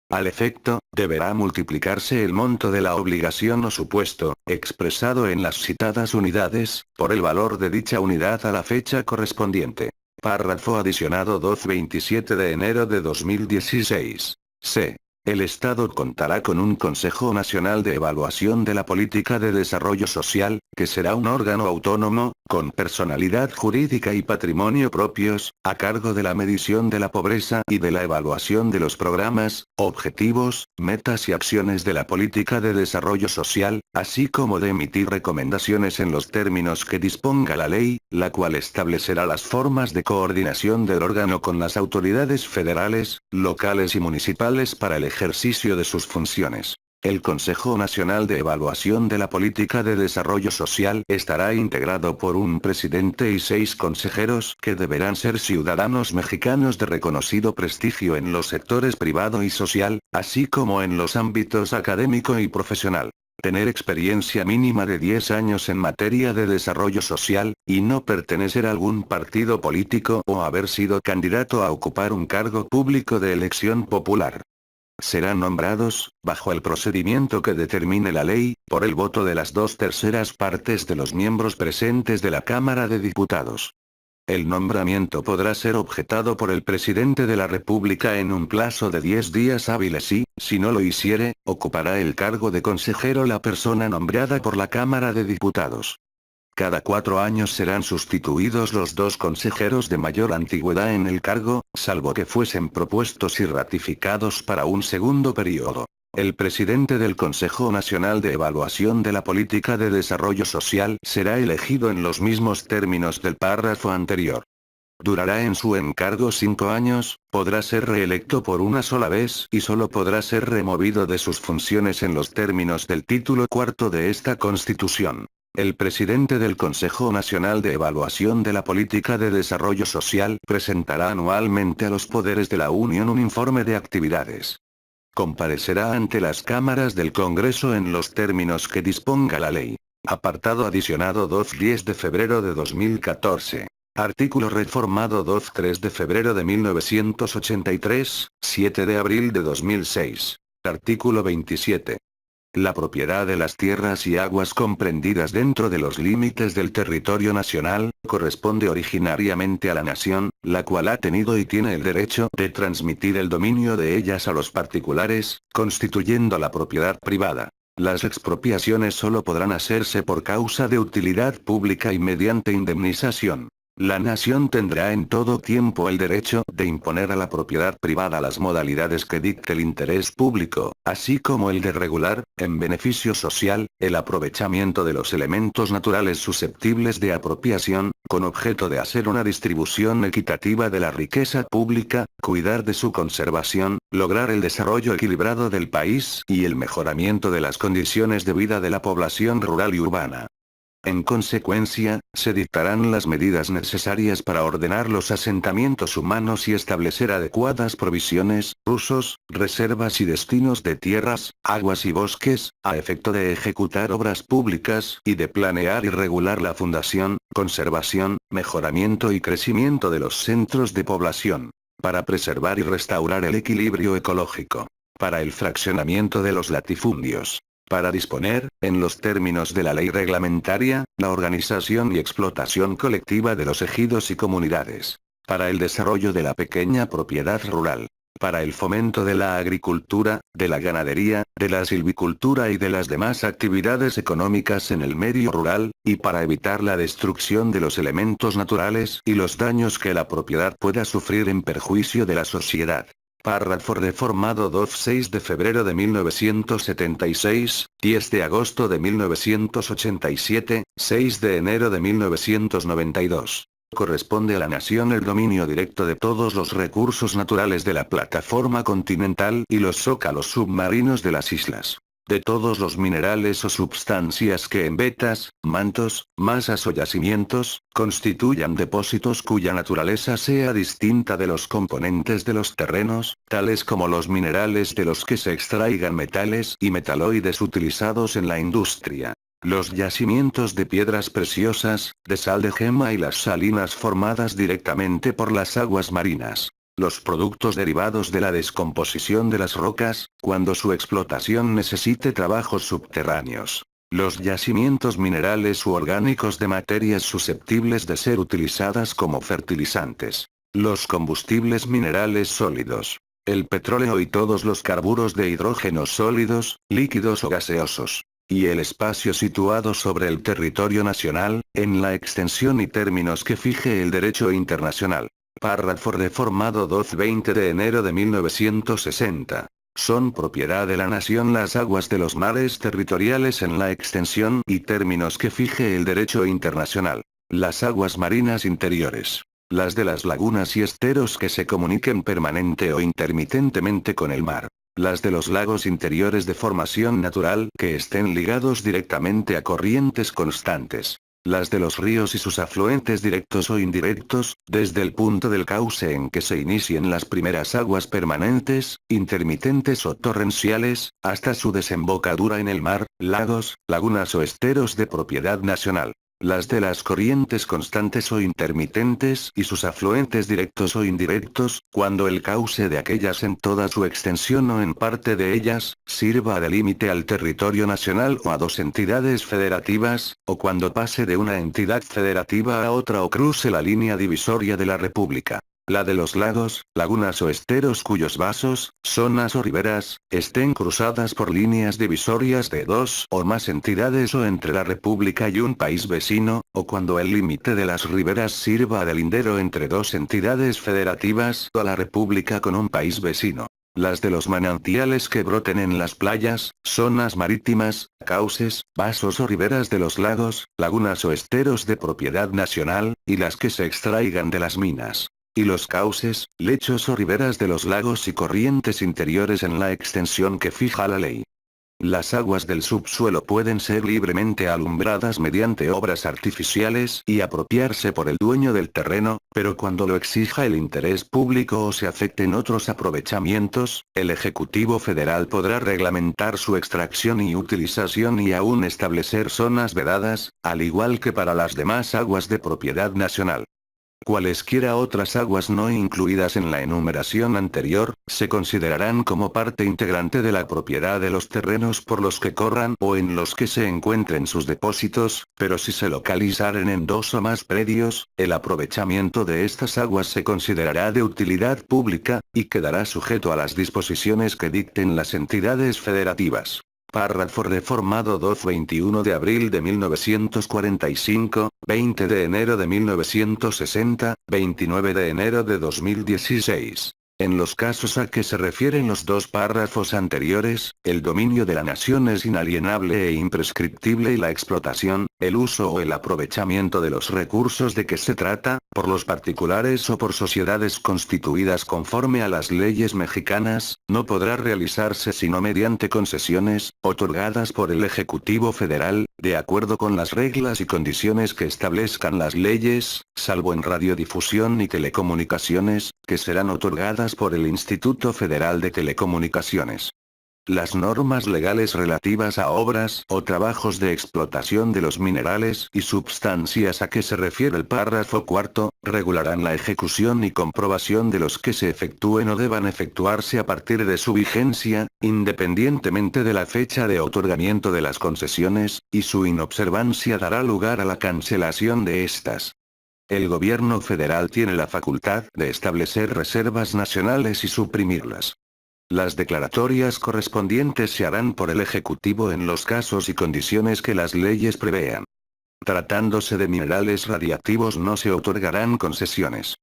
Al efecto, deberá multiplicarse el monto de la obligación o supuesto, expresado en las citadas unidades, por el valor de dicha unidad a la fecha correspondiente. Párrafo adicionado 27 de enero de 2016. C. El Estado contará con un Consejo Nacional de Evaluación de la Política de Desarrollo Social, que será un órgano autónomo, con personalidad jurídica y patrimonio propios, a cargo de la medición de la pobreza y de la evaluación de los programas, objetivos, metas y acciones de la política de desarrollo social, así como de emitir recomendaciones en los términos que disponga la ley, la cual establecerá las formas de coordinación del órgano con las autoridades federales, locales y municipales para el ejercicio de sus funciones. El Consejo Nacional de Evaluación de la Política de Desarrollo Social estará integrado por un presidente y 6 consejeros que deberán ser ciudadanos mexicanos de reconocido prestigio en los sectores privado y social, así como en los ámbitos académico y profesional. Tener experiencia mínima de 10 años en materia de desarrollo social, y no pertenecer a algún partido político o haber sido candidato a ocupar un cargo público de elección popular. Serán nombrados, bajo el procedimiento que determine la ley, por el voto de las 2/3 partes de los miembros presentes de la Cámara de Diputados. El nombramiento podrá ser objetado por el presidente de la República en un plazo de 10 días hábiles y, si no lo hiciere, ocupará el cargo de consejero la persona nombrada por la Cámara de Diputados. Cada 4 años serán sustituidos los 2 consejeros de mayor antigüedad en el cargo, salvo que fuesen propuestos y ratificados para un segundo periodo. El presidente del Consejo Nacional de Evaluación de la Política de Desarrollo Social será elegido en los mismos términos del párrafo anterior. Durará en su encargo 5 años, podrá ser reelecto por una sola vez y solo podrá ser removido de sus funciones en los términos del título cuarto de esta Constitución. El presidente del Consejo Nacional de Evaluación de la Política de Desarrollo Social presentará anualmente a los poderes de la Unión un informe de actividades. Comparecerá ante las cámaras del Congreso en los términos que disponga la ley. Apartado adicionado 2-10 de febrero de 2014. Artículo reformado 2-3 de febrero de 1983, 7 de abril de 2006. Artículo 27. La propiedad de las tierras y aguas comprendidas dentro de los límites del territorio nacional, corresponde originariamente a la nación, la cual ha tenido y tiene el derecho de transmitir el dominio de ellas a los particulares, constituyendo la propiedad privada. Las expropiaciones solo podrán hacerse por causa de utilidad pública y mediante indemnización. La nación tendrá en todo tiempo el derecho de imponer a la propiedad privada las modalidades que dicte el interés público, así como el de regular, en beneficio social, el aprovechamiento de los elementos naturales susceptibles de apropiación, con objeto de hacer una distribución equitativa de la riqueza pública, cuidar de su conservación, lograr el desarrollo equilibrado del país y el mejoramiento de las condiciones de vida de la población rural y urbana. En consecuencia, se dictarán las medidas necesarias para ordenar los asentamientos humanos y establecer adecuadas provisiones, usos, reservas y destinos de tierras, aguas y bosques, a efecto de ejecutar obras públicas y de planear y regular la fundación, conservación, mejoramiento y crecimiento de los centros de población, para preservar y restaurar el equilibrio ecológico, para el fraccionamiento de los latifundios, para disponer, en los términos de la ley reglamentaria, la organización y explotación colectiva de los ejidos y comunidades, para el desarrollo de la pequeña propiedad rural, para el fomento de la agricultura, de la ganadería, de la silvicultura y de las demás actividades económicas en el medio rural, y para evitar la destrucción de los elementos naturales y los daños que la propiedad pueda sufrir en perjuicio de la sociedad. Párrafo reformado 2-6 de febrero de 1976, 10 de agosto de 1987, 6 de enero de 1992. Corresponde a la nación el dominio directo de todos los recursos naturales de la plataforma continental y los zócalos submarinos de las islas. De todos los minerales o substancias que en vetas, mantos, masas o yacimientos, constituyan depósitos cuya naturaleza sea distinta de los componentes de los terrenos, tales como los minerales de los que se extraigan metales y metaloides utilizados en la industria. Los yacimientos de piedras preciosas, de sal de gema y las salinas formadas directamente por las aguas marinas. Los productos derivados de la descomposición de las rocas, cuando su explotación necesite trabajos subterráneos. Los yacimientos minerales u orgánicos de materias susceptibles de ser utilizadas como fertilizantes. Los combustibles minerales sólidos. El petróleo y todos los carburos de hidrógeno sólidos, líquidos o gaseosos. Y el espacio situado sobre el territorio nacional, en la extensión y términos que fije el derecho internacional. Párrafo reformado 2-20 de enero de 1960. Son propiedad de la nación las aguas de los mares territoriales en la extensión y términos que fije el derecho internacional. Las aguas marinas interiores. Las de las lagunas y esteros que se comuniquen permanente o intermitentemente con el mar. Las de los lagos interiores de formación natural que estén ligados directamente a corrientes constantes. Las de los ríos y sus afluentes directos o indirectos, desde el punto del cauce en que se inicien las primeras aguas permanentes, intermitentes o torrenciales, hasta su desembocadura en el mar, lagos, lagunas o esteros de propiedad nacional. Las de las corrientes constantes o intermitentes y sus afluentes directos o indirectos, cuando el cauce de aquellas en toda su extensión o en parte de ellas, sirva de límite al territorio nacional o a dos entidades federativas, o cuando pase de una entidad federativa a otra o cruce la línea divisoria de la República. La de los lagos, lagunas o esteros cuyos vasos, zonas o riberas, estén cruzadas por líneas divisorias de dos o más entidades o entre la República y un país vecino, o cuando el límite de las riberas sirva de lindero entre dos entidades federativas o la República con un país vecino. Las de los manantiales que broten en las playas, zonas marítimas, cauces, vasos o riberas de los lagos, lagunas o esteros de propiedad nacional, y las que se extraigan de las minas. Y los cauces, lechos o riberas de los lagos y corrientes interiores en la extensión que fija la ley. Las aguas del subsuelo pueden ser libremente alumbradas mediante obras artificiales y apropiarse por el dueño del terreno, pero cuando lo exija el interés público o se afecten otros aprovechamientos, el Ejecutivo Federal podrá reglamentar su extracción y utilización y aún establecer zonas vedadas, al igual que para las demás aguas de propiedad nacional. Cualesquiera otras aguas no incluidas en la enumeración anterior, se considerarán como parte integrante de la propiedad de los terrenos por los que corran o en los que se encuentren sus depósitos, pero si se localizaren en dos o más predios, el aprovechamiento de estas aguas se considerará de utilidad pública, y quedará sujeto a las disposiciones que dicten las entidades federativas. Párrafo reformado 21 de abril de 1945, 20 de enero de 1960, 29 de enero de 2016. En los casos a que se refieren los dos párrafos anteriores, el dominio de la nación es inalienable e imprescriptible y la explotación, el uso o el aprovechamiento de los recursos de que se trata, por los particulares o por sociedades constituidas conforme a las leyes mexicanas, no podrá realizarse sino mediante concesiones, otorgadas por el Ejecutivo Federal, de acuerdo con las reglas y condiciones que establezcan las leyes, salvo en radiodifusión y telecomunicaciones, que serán otorgadas por el Instituto Federal de Telecomunicaciones. Las normas legales relativas a obras o trabajos de explotación de los minerales y substancias a que se refiere el párrafo cuarto, regularán la ejecución y comprobación de los que se efectúen o deban efectuarse a partir de su vigencia, independientemente de la fecha de otorgamiento de las concesiones, y su inobservancia dará lugar a la cancelación de estas. El gobierno federal tiene la facultad de establecer reservas nacionales y suprimirlas. Las declaratorias correspondientes se harán por el Ejecutivo en los casos y condiciones que las leyes prevean. Tratándose de minerales radiactivos no se otorgarán concesiones.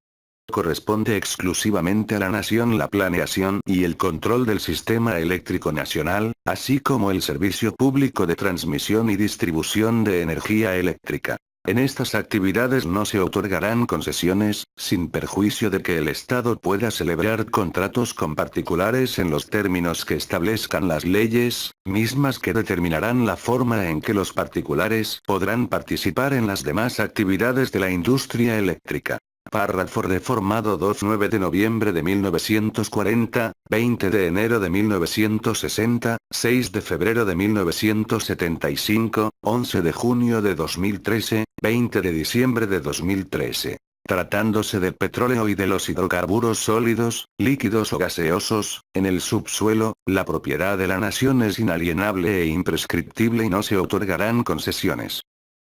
Corresponde exclusivamente a la nación la planeación y el control del sistema eléctrico nacional, así como el servicio público de transmisión y distribución de energía eléctrica. En estas actividades no se otorgarán concesiones, sin perjuicio de que el Estado pueda celebrar contratos con particulares en los términos que establezcan las leyes, mismas que determinarán la forma en que los particulares podrán participar en las demás actividades de la industria eléctrica. Párrafo reformado 9 de noviembre de 1940, 20 de enero de 1960, 6 de febrero de 1975, 11 de junio de 2013, 20 de diciembre de 2013. Tratándose del petróleo y de los hidrocarburos sólidos, líquidos o gaseosos, en el subsuelo, la propiedad de la nación es inalienable e imprescriptible y no se otorgarán concesiones.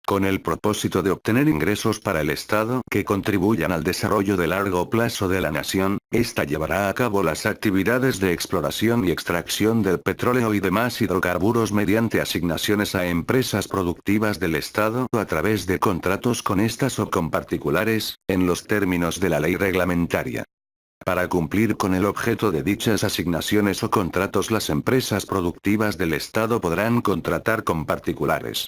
Con el propósito de obtener ingresos para el Estado que contribuyan al desarrollo de largo plazo de la nación, ésta llevará a cabo las actividades de exploración y extracción del petróleo y demás hidrocarburos mediante asignaciones a empresas productivas del Estado a través de contratos con estas o con particulares, en los términos de la ley reglamentaria. Para cumplir con el objeto de dichas asignaciones o contratos, las empresas productivas del Estado podrán contratar con particulares.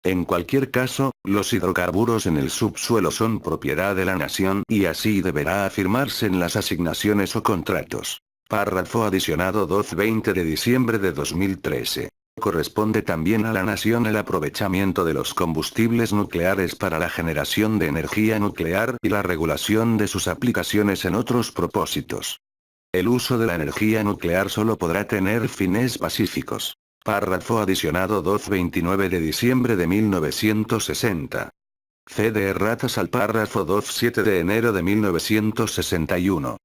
En cualquier caso, los hidrocarburos en el subsuelo son propiedad de la nación y así deberá afirmarse en las asignaciones o contratos. Párrafo adicionado 20 de diciembre de 2013. Corresponde también a la nación el aprovechamiento de los combustibles nucleares para la generación de energía nuclear y la regulación de sus aplicaciones en otros propósitos. El uso de la energía nuclear solo podrá tener fines pacíficos. Párrafo adicionado 2/29 de diciembre de 1960. C. De erratas al párrafo 2/7 de enero de 1961.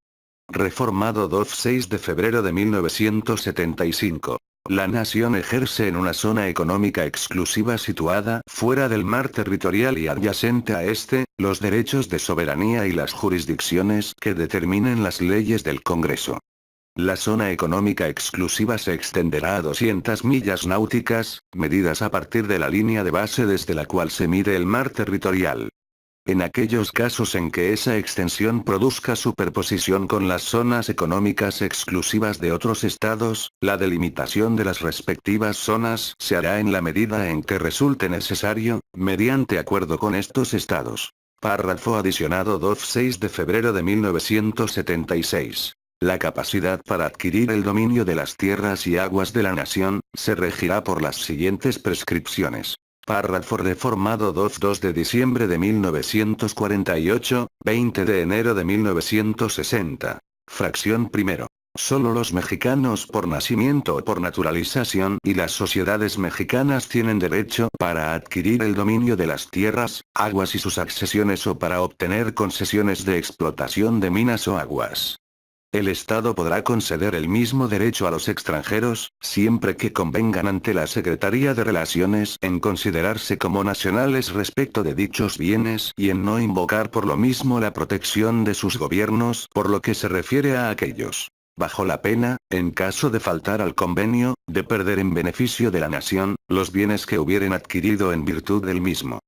Reformado 2/6 de febrero de 1975. La nación ejerce en una zona económica exclusiva situada fuera del mar territorial y adyacente a este, los derechos de soberanía y las jurisdicciones que determinen las leyes del Congreso. La zona económica exclusiva se extenderá a 200 millas náuticas, medidas a partir de la línea de base desde la cual se mide el mar territorial. En aquellos casos en que esa extensión produzca superposición con las zonas económicas exclusivas de otros estados, la delimitación de las respectivas zonas se hará en la medida en que resulte necesario, mediante acuerdo con estos estados. Párrafo adicionado 2/6 de febrero de 1976. La capacidad para adquirir el dominio de las tierras y aguas de la nación, se regirá por las siguientes prescripciones. Párrafo reformado 2 de diciembre de 1948, 20 de enero de 1960. Fracción primero. Solo los mexicanos por nacimiento o por naturalización y las sociedades mexicanas tienen derecho para adquirir el dominio de las tierras, aguas y sus accesiones o para obtener concesiones de explotación de minas o aguas. El Estado podrá conceder el mismo derecho a los extranjeros, siempre que convengan ante la Secretaría de Relaciones en considerarse como nacionales respecto de dichos bienes y en no invocar por lo mismo la protección de sus gobiernos por lo que se refiere a aquellos. Bajo la pena, en caso de faltar al convenio, de perder en beneficio de la nación, los bienes que hubieren adquirido en virtud del mismo.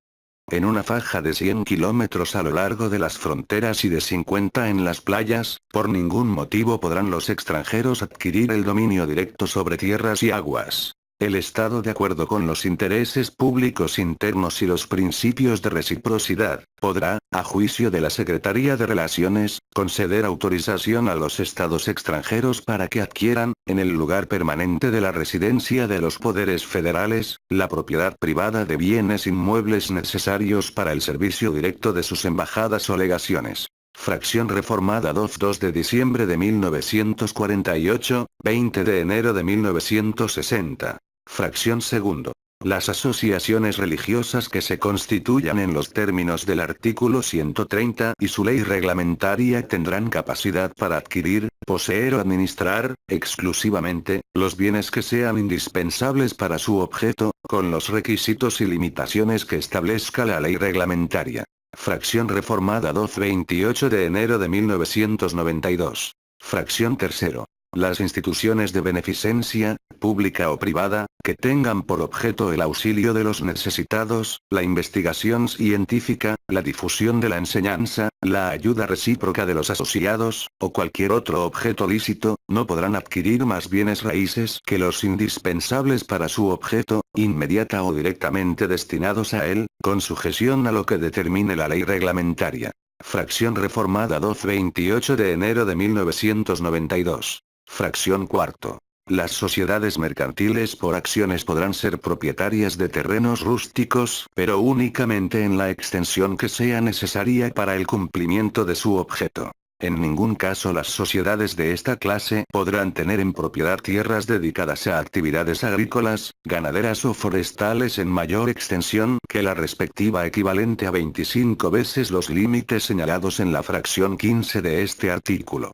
En una faja de 100 kilómetros a lo largo de las fronteras y de 50 en las playas, por ningún motivo podrán los extranjeros adquirir el dominio directo sobre tierras y aguas. El Estado, de acuerdo con los intereses públicos internos y los principios de reciprocidad, podrá, a juicio de la Secretaría de Relaciones, conceder autorización a los estados extranjeros para que adquieran, en el lugar permanente de la residencia de los poderes federales, la propiedad privada de bienes inmuebles necesarios para el servicio directo de sus embajadas o legaciones. Fracción reformada 2 de diciembre de 1948, 20 de enero de 1960. Fracción segundo. Las asociaciones religiosas que se constituyan en los términos del artículo 130 y su ley reglamentaria tendrán capacidad para adquirir, poseer o administrar, exclusivamente, los bienes que sean indispensables para su objeto, con los requisitos y limitaciones que establezca la ley reglamentaria. Fracción reformada 28 de enero de 1992. Fracción tercero. Las instituciones de beneficencia, pública o privada, que tengan por objeto el auxilio de los necesitados, la investigación científica, la difusión de la enseñanza, la ayuda recíproca de los asociados, o cualquier otro objeto lícito, no podrán adquirir más bienes raíces que los indispensables para su objeto, inmediata o directamente destinados a él, con sujeción a lo que determine la ley reglamentaria. Fracción reformada 28 de enero de 1992. Fracción cuarto. Las sociedades mercantiles por acciones podrán ser propietarias de terrenos rústicos, pero únicamente en la extensión que sea necesaria para el cumplimiento de su objeto. En ningún caso las sociedades de esta clase podrán tener en propiedad tierras dedicadas a actividades agrícolas, ganaderas o forestales en mayor extensión que la respectiva equivalente a 25 veces los límites señalados en la fracción 15 de este artículo.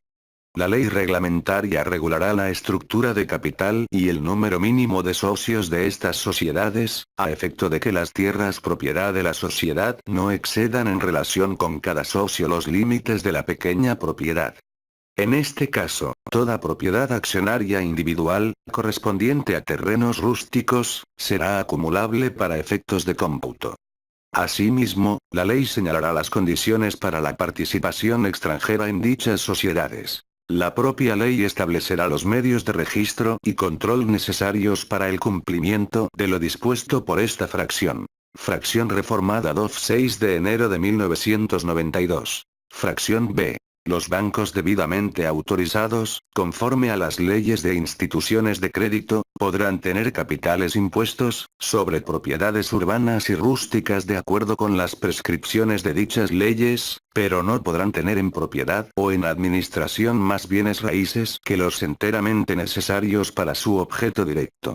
La ley reglamentaria regulará la estructura de capital y el número mínimo de socios de estas sociedades, a efecto de que las tierras propiedad de la sociedad no excedan en relación con cada socio los límites de la pequeña propiedad. En este caso, toda propiedad accionaria individual, correspondiente a terrenos rústicos, será acumulable para efectos de cómputo. Asimismo, la ley señalará las condiciones para la participación extranjera en dichas sociedades. La propia ley establecerá los medios de registro y control necesarios para el cumplimiento de lo dispuesto por esta fracción. Fracción reformada 6 de enero de 1992. Fracción B. Los bancos debidamente autorizados, conforme a las leyes de instituciones de crédito, podrán tener capitales impuestos sobre propiedades urbanas y rústicas de acuerdo con las prescripciones de dichas leyes, pero no podrán tener en propiedad o en administración más bienes raíces que los enteramente necesarios para su objeto directo.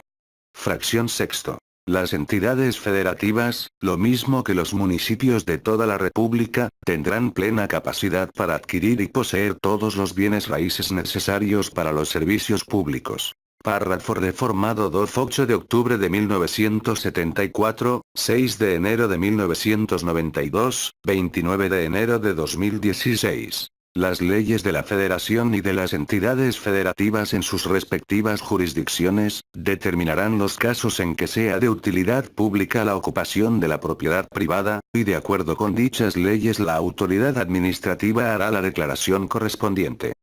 Fracción sexto. Las entidades federativas, lo mismo que los municipios de toda la República, tendrán plena capacidad para adquirir y poseer todos los bienes raíces necesarios para los servicios públicos. Párrafo reformado 8 de octubre de 1974, 6 de enero de 1992, 29 de enero de 2016. Las leyes de la Federación y de las entidades federativas en sus respectivas jurisdicciones, determinarán los casos en que sea de utilidad pública la ocupación de la propiedad privada, y de acuerdo con dichas leyes la autoridad administrativa hará la declaración correspondiente.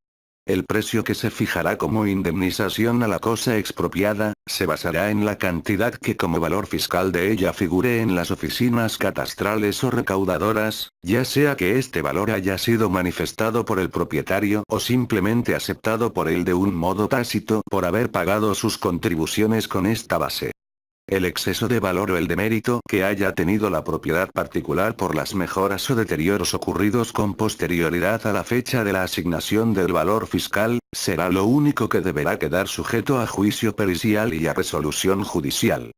El precio que se fijará como indemnización a la cosa expropiada, se basará en la cantidad que como valor fiscal de ella figure en las oficinas catastrales o recaudadoras, ya sea que este valor haya sido manifestado por el propietario o simplemente aceptado por él de un modo tácito por haber pagado sus contribuciones con esta base. El exceso de valor o el demérito que haya tenido la propiedad particular por las mejoras o deterioros ocurridos con posterioridad a la fecha de la asignación del valor fiscal, será lo único que deberá quedar sujeto a juicio pericial y a resolución judicial.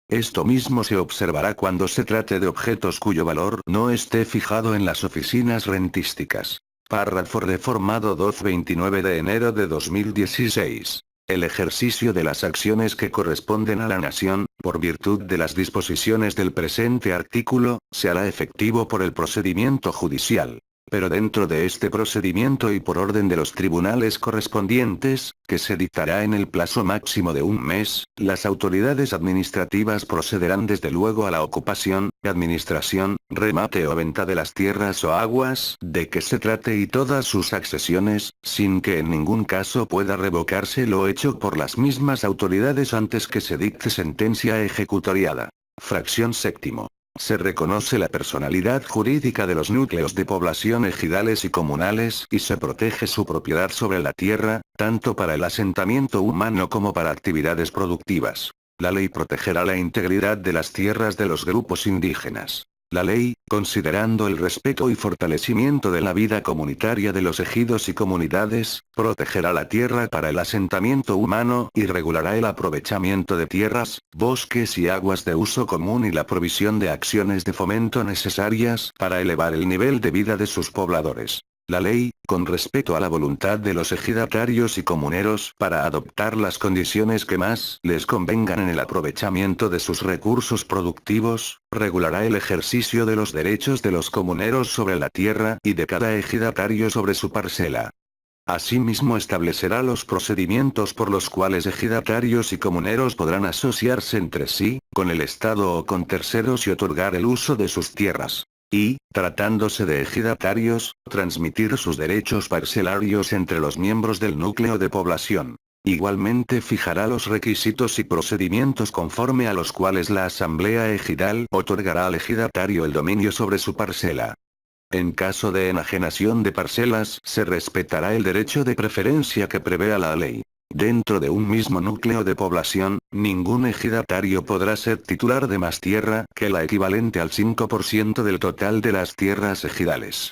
Esto mismo se observará cuando se trate de objetos cuyo valor no esté fijado en las oficinas rentísticas. Párrafo reformado 29 de enero de 2016. El ejercicio de las acciones que corresponden a la nación, por virtud de las disposiciones del presente artículo, se hará efectivo por el procedimiento judicial. Pero dentro de este procedimiento y por orden de los tribunales correspondientes, que se dictará en el plazo máximo de un mes, las autoridades administrativas procederán desde luego a la ocupación, administración, remate o venta de las tierras o aguas de que se trate y todas sus accesiones, sin que en ningún caso pueda revocarse lo hecho por las mismas autoridades antes que se dicte sentencia ejecutoriada. Fracción séptimo. Se reconoce la personalidad jurídica de los núcleos de población ejidales y comunales y se protege su propiedad sobre la tierra, tanto para el asentamiento humano como para actividades productivas. La ley protegerá la integridad de las tierras de los grupos indígenas. La ley, considerando el respeto y fortalecimiento de la vida comunitaria de los ejidos y comunidades, protegerá la tierra para el asentamiento humano y regulará el aprovechamiento de tierras, bosques y aguas de uso común y la provisión de acciones de fomento necesarias para elevar el nivel de vida de sus pobladores. La ley, con respeto a la voluntad de los ejidatarios y comuneros para adoptar las condiciones que más les convengan en el aprovechamiento de sus recursos productivos, regulará el ejercicio de los derechos de los comuneros sobre la tierra y de cada ejidatario sobre su parcela. Asimismo establecerá los procedimientos por los cuales ejidatarios y comuneros podrán asociarse entre sí, con el Estado o con terceros y otorgar el uso de sus tierras. Y, tratándose de ejidatarios, transmitir sus derechos parcelarios entre los miembros del núcleo de población. Igualmente fijará los requisitos y procedimientos conforme a los cuales la asamblea ejidal otorgará al ejidatario el dominio sobre su parcela. En caso de enajenación de parcelas, se respetará el derecho de preferencia que prevea la ley. Dentro de un mismo núcleo de población, ningún ejidatario podrá ser titular de más tierra que la equivalente al 5% del total de las tierras ejidales.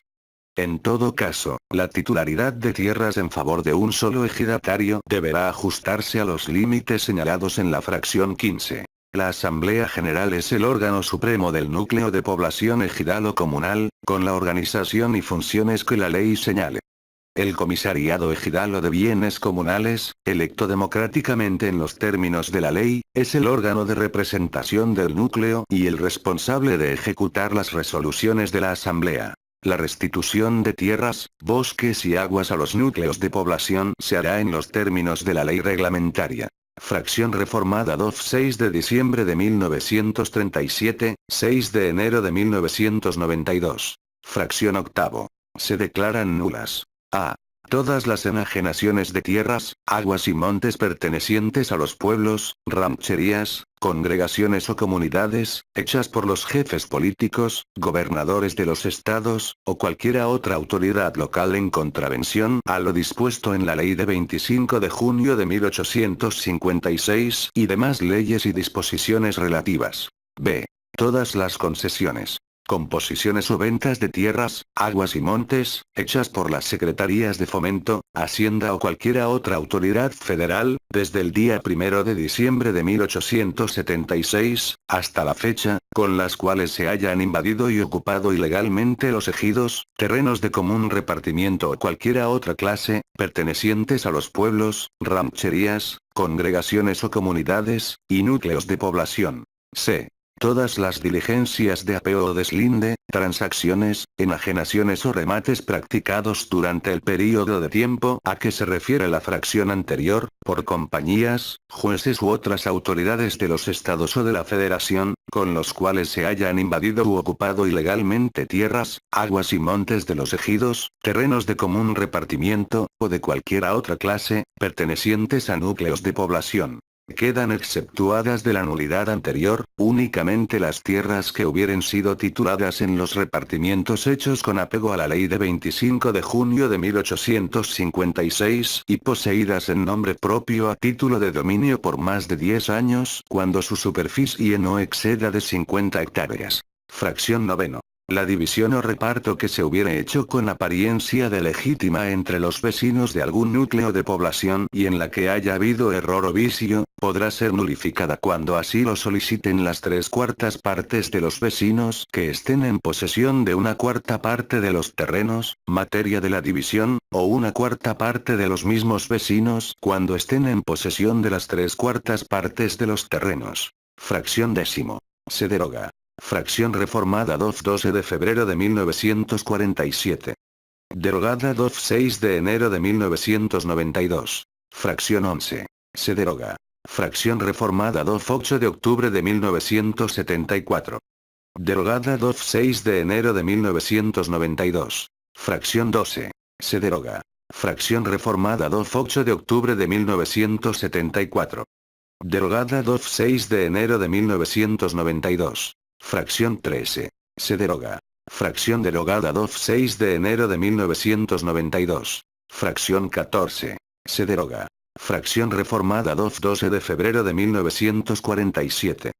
En todo caso, la titularidad de tierras en favor de un solo ejidatario deberá ajustarse a los límites señalados en la fracción 15. La Asamblea General es el órgano supremo del núcleo de población ejidal o comunal, con la organización y funciones que la ley señale. El comisariado ejidal o de bienes comunales, electo democráticamente en los términos de la ley, es el órgano de representación del núcleo y el responsable de ejecutar las resoluciones de la asamblea. La restitución de tierras, bosques y aguas a los núcleos de población se hará en los términos de la ley reglamentaria. Fracción reformada 6 de diciembre de 1937, 6 de enero de 1992. Fracción octavo. Se declaran nulas. A. Todas las enajenaciones de tierras, aguas y montes pertenecientes a los pueblos, rancherías, congregaciones o comunidades, hechas por los jefes políticos, gobernadores de los estados, o cualquiera otra autoridad local en contravención a lo dispuesto en la ley de 25 de junio de 1856 y demás leyes y disposiciones relativas. B. Todas las concesiones, composiciones o ventas de tierras, aguas y montes, hechas por las Secretarías de Fomento, Hacienda o cualquiera otra autoridad federal, desde el día 1 de diciembre de 1876, hasta la fecha, con las cuales se hayan invadido y ocupado ilegalmente los ejidos, terrenos de común repartimiento o cualquiera otra clase, pertenecientes a los pueblos, rancherías, congregaciones o comunidades, y núcleos de población. C. Todas las diligencias de apeo o deslinde, transacciones, enajenaciones o remates practicados durante el período de tiempo a que se refiere la fracción anterior, por compañías, jueces u otras autoridades de los estados o de la federación, con los cuales se hayan invadido u ocupado ilegalmente tierras, aguas y montes de los ejidos, terrenos de común repartimiento, o de cualquiera otra clase, pertenecientes a núcleos de población. Quedan exceptuadas de la nulidad anterior, únicamente las tierras que hubieren sido tituladas en los repartimientos hechos con apego a la ley de 25 de junio de 1856 y poseídas en nombre propio a título de dominio por más de 10 años cuando su superficie no exceda de 50 hectáreas. Fracción noveno. La división o reparto que se hubiere hecho con apariencia de legítima entre los vecinos de algún núcleo de población y en la que haya habido error o vicio, podrá ser nulificada cuando así lo soliciten las 3/4 partes de los vecinos que estén en posesión de 1/4 parte de los terrenos, materia de la división, o 1/4 parte de los mismos vecinos cuando estén en posesión de las 3/4 partes de los terrenos. Fracción décimo. Se deroga. Fracción reformada 12 de febrero de 1947. Derogada 6 de enero de 1992. Fracción 11. Se deroga. Fracción reformada 8 de octubre de 1974. Derogada 6 de enero de 1992. Fracción 12. Se deroga. Fracción reformada 8 de octubre de 1974. Derogada 6 de enero de 1992. Fracción 13. Se deroga. Fracción derogada 6 de enero de 1992. Fracción 14. Se deroga. Fracción reformada 12 de febrero de 1947.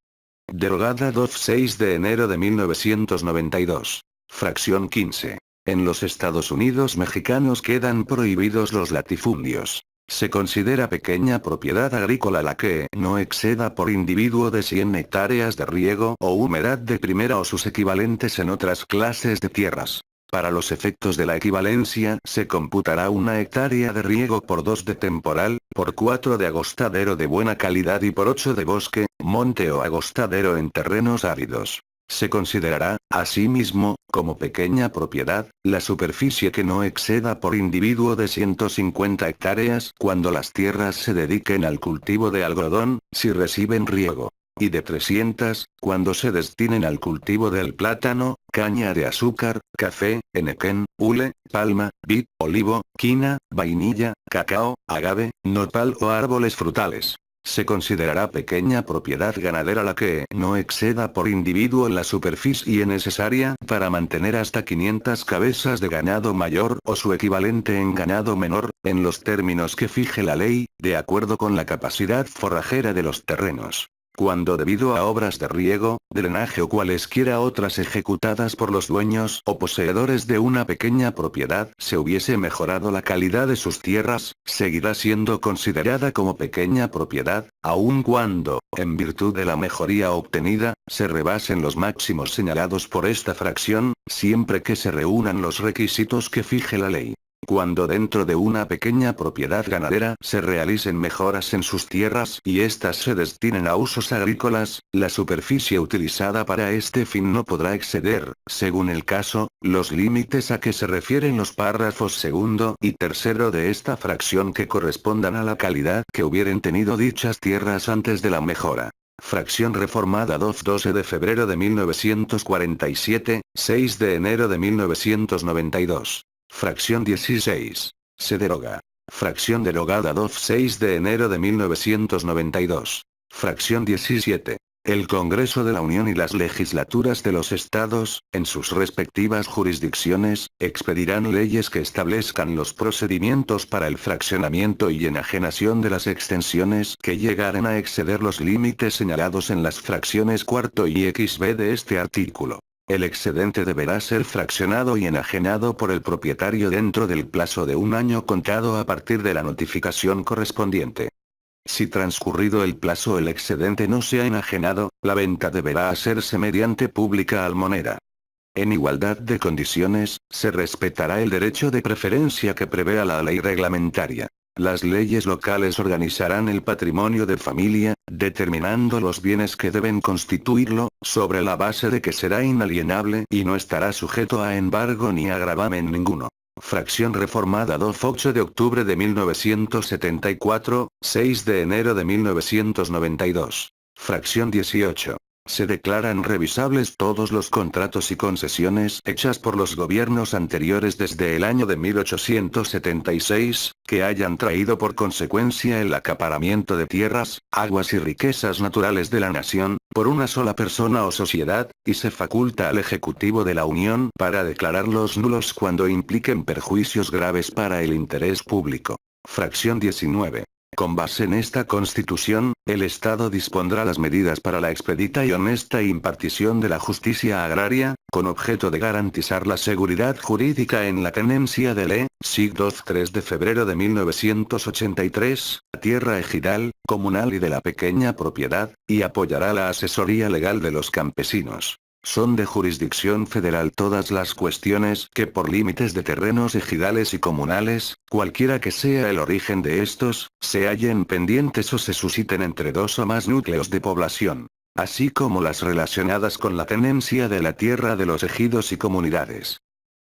Derogada 6 de enero de 1992. Fracción 15. En los Estados Unidos mexicanos quedan prohibidos los latifundios. Se considera pequeña propiedad agrícola la que no exceda por individuo de 100 hectáreas de riego o humedad de primera o sus equivalentes en otras clases de tierras. Para los efectos de la equivalencia se computará 1 hectárea de riego por 2 de temporal, por 4 de agostadero de buena calidad y por 8 de bosque, monte o agostadero en terrenos áridos. Se considerará, asimismo, como pequeña propiedad, la superficie que no exceda por individuo de 150 hectáreas cuando las tierras se dediquen al cultivo de algodón, si reciben riego. Y de 300, cuando se destinen al cultivo del plátano, caña de azúcar, café, henequén, hule, palma, vid, olivo, quina, vainilla, cacao, agave, nopal o árboles frutales. Se considerará pequeña propiedad ganadera la que no exceda por individuo la superficie necesaria para mantener hasta 500 cabezas de ganado mayor o su equivalente en ganado menor, en los términos que fije la ley, de acuerdo con la capacidad forrajera de los terrenos. Cuando debido a obras de riego, drenaje o cualesquiera otras ejecutadas por los dueños o poseedores de una pequeña propiedad se hubiese mejorado la calidad de sus tierras, seguirá siendo considerada como pequeña propiedad, aun cuando, en virtud de la mejoría obtenida, se rebasen los máximos señalados por esta fracción, siempre que se reúnan los requisitos que fije la ley. Cuando dentro de una pequeña propiedad ganadera se realicen mejoras en sus tierras y éstas se destinen a usos agrícolas, la superficie utilizada para este fin no podrá exceder, según el caso, los límites a que se refieren los párrafos segundo y tercero de esta fracción que correspondan a la calidad que hubieren tenido dichas tierras antes de la mejora. Fracción reformada 12 de febrero de 1947, 6 de enero de 1992. Fracción 16. Se deroga. Fracción derogada 6 de enero de 1992. Fracción 17. El Congreso de la Unión y las legislaturas de los estados, en sus respectivas jurisdicciones, expedirán leyes que establezcan los procedimientos para el fraccionamiento y enajenación de las extensiones que llegaren a exceder los límites señalados en las fracciones cuarto y XB de este artículo. El excedente deberá ser fraccionado y enajenado por el propietario dentro del plazo de 1 año contado a partir de la notificación correspondiente. Si transcurrido el plazo el excedente no se ha enajenado, la venta deberá hacerse mediante pública almonera. En igualdad de condiciones, se respetará el derecho de preferencia que prevea la ley reglamentaria. Las leyes locales organizarán el patrimonio de familia, determinando los bienes que deben constituirlo, sobre la base de que será inalienable y no estará sujeto a embargo ni a gravamen ninguno. Fracción reformada 8 de octubre de 1974, 6 de enero de 1992. Fracción 18. Se declaran revisables todos los contratos y concesiones hechas por los gobiernos anteriores desde el año de 1876, que hayan traído por consecuencia el acaparamiento de tierras, aguas y riquezas naturales de la nación, por una sola persona o sociedad, y se faculta al Ejecutivo de la Unión para declararlos nulos cuando impliquen perjuicios graves para el interés público. Fracción 19. Con base en esta Constitución, el Estado dispondrá las medidas para la expedita y honesta impartición de la justicia agraria, con objeto de garantizar la seguridad jurídica en la tenencia del SIC 3 de febrero de 1983, tierra ejidal, comunal y de la pequeña propiedad, y apoyará la asesoría legal de los campesinos. Son de jurisdicción federal todas las cuestiones que por límites de terrenos ejidales y comunales, cualquiera que sea el origen de estos, se hallen pendientes o se susciten entre 2 o más núcleos de población, así como las relacionadas con la tenencia de la tierra de los ejidos y comunidades.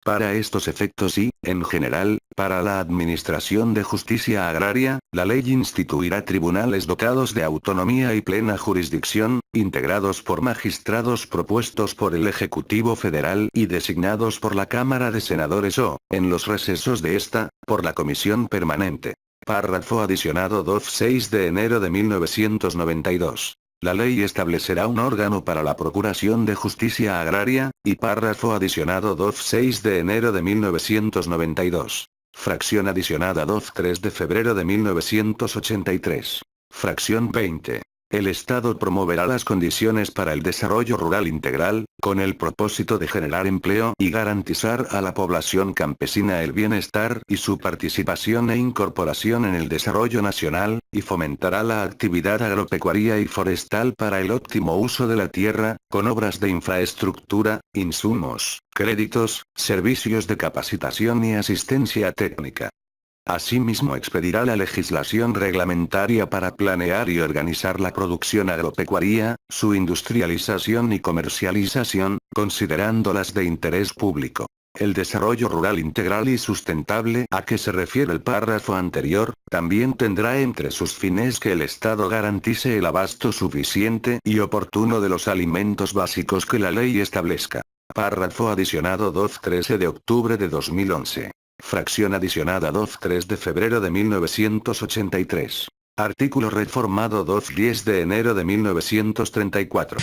Para estos efectos y, en general, para la administración de justicia agraria, la ley instituirá tribunales dotados de autonomía y plena jurisdicción, integrados por magistrados propuestos por el Ejecutivo Federal y designados por la Cámara de Senadores o, en los recesos de esta, por la Comisión Permanente. Párrafo adicionado 6 de enero de 1992. La ley establecerá un órgano para la Procuración de Justicia Agraria, y párrafo adicionado 6 de enero de 1992. Fracción adicionada 3 de febrero de 1983. Fracción 20. El Estado promoverá las condiciones para el desarrollo rural integral, con el propósito de generar empleo y garantizar a la población campesina el bienestar y su participación e incorporación en el desarrollo nacional, y fomentará la actividad agropecuaria y forestal para el óptimo uso de la tierra, con obras de infraestructura, insumos, créditos, servicios de capacitación y asistencia técnica. Asimismo expedirá la legislación reglamentaria para planear y organizar la producción agropecuaria, su industrialización y comercialización, considerándolas de interés público. El desarrollo rural integral y sustentable a que se refiere el párrafo anterior, también tendrá entre sus fines que el Estado garantice el abasto suficiente y oportuno de los alimentos básicos que la ley establezca. Párrafo adicionado 13 de octubre de 2011. Fracción adicionada 3 de febrero de 1983. Artículo reformado 10 de enero de 1934.